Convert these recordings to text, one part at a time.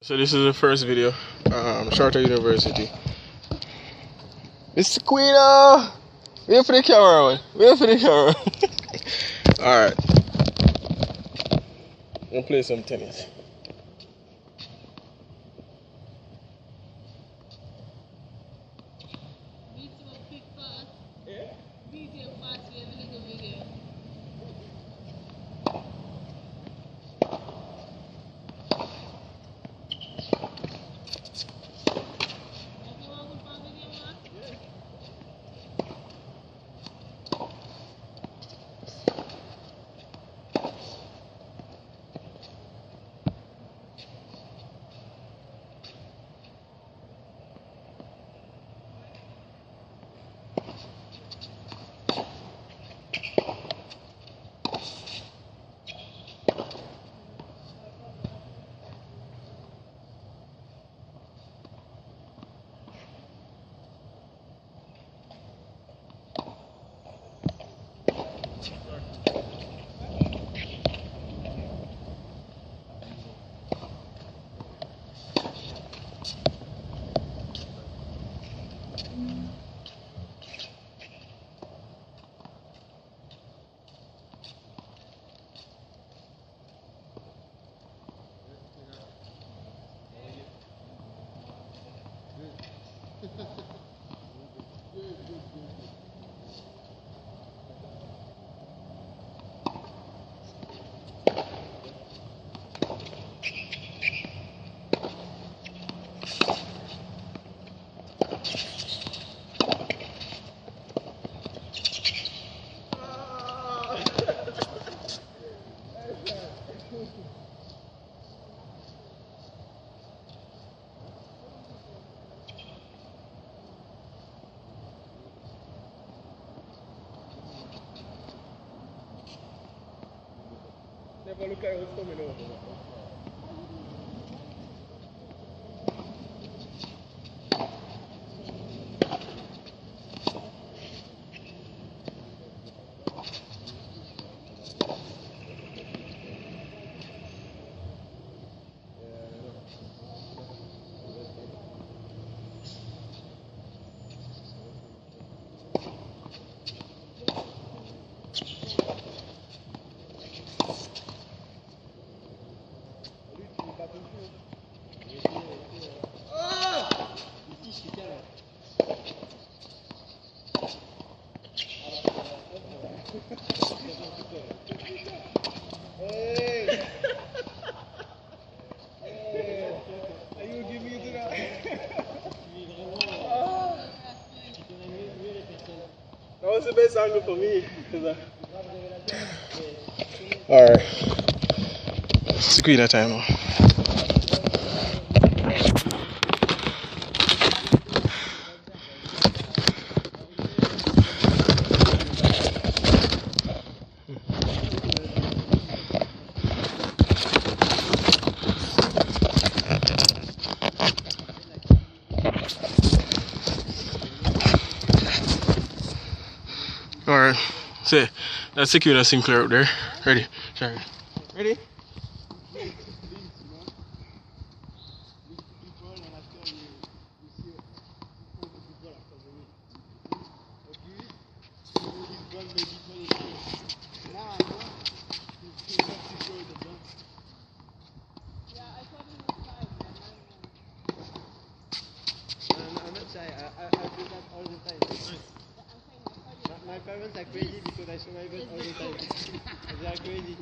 So this is the first video, Charter University. Mr. Queen, wait for the camera, man. Wait for the camera. Alright. We'll play some tennis. Never look at what's coming over. That was the best angle for me. Alright. Screen that time. Alright, so that's Sequina Sinclair up there. Ready? Sorry. Ready? I'm not shy. I do that all the time. My parents are crazy because I show my butt all the time. They are crazy.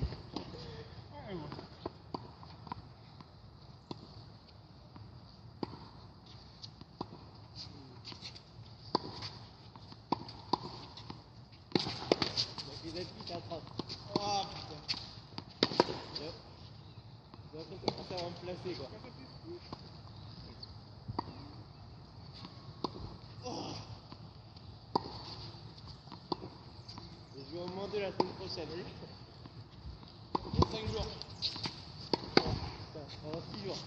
Oh putain. J'ai l'impression que ça va me placer quoi. Oh. Je vais augmenter la semaine prochaine. Dans 5 jours. Oh, putain, dans 6 jours.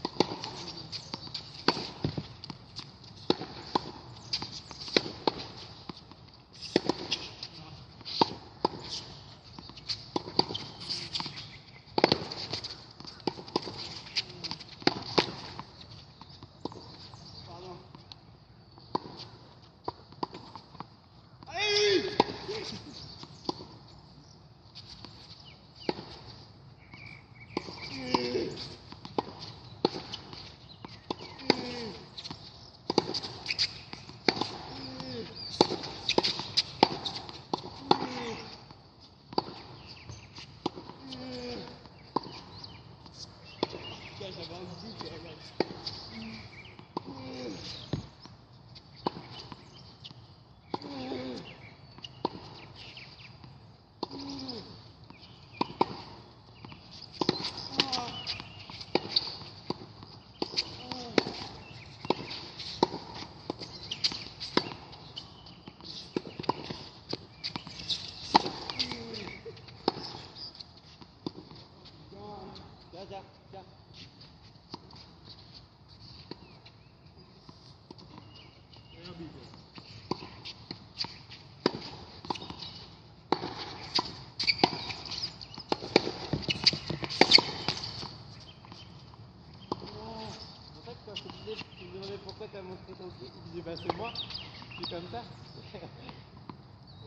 Tu me demandais pourquoi t'as montré ton truc, tu disais bah c'est moi, je suis comme ça.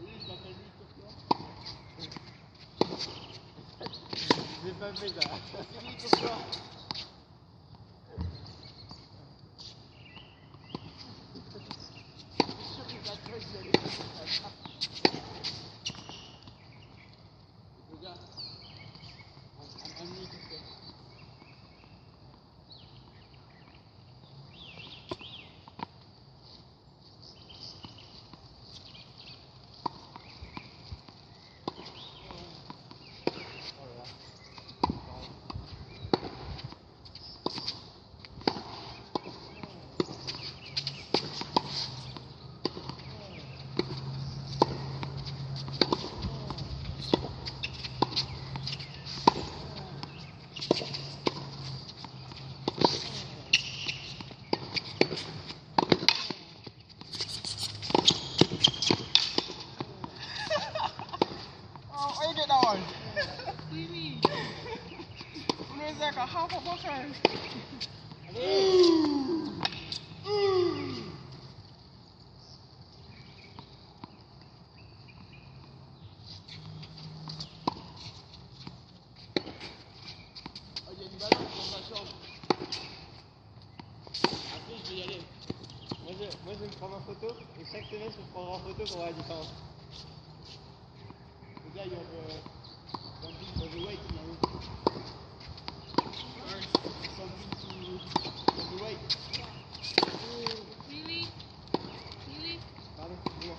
Oui, je m'appelle lui pour toi. J'ai pas fait ça. C'est lui pour toi. Je suis sûr qu'il va te faire que j'allais faire ça. Regarde. I'm really good. Where you get that one? What do you mean? It's like a half a bucket. Il y a une balance dans ma chambre. Après, je vais y aller. Moi, je vais me prendre en photo. Et chaque semaine, je me prendrai en photo pour voir la différence. Le gars, il y a something for the weight. Something for the weight. Really? Really? Pardon, dis-moi.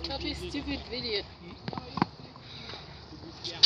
Stop this stupid video. C'est du scare.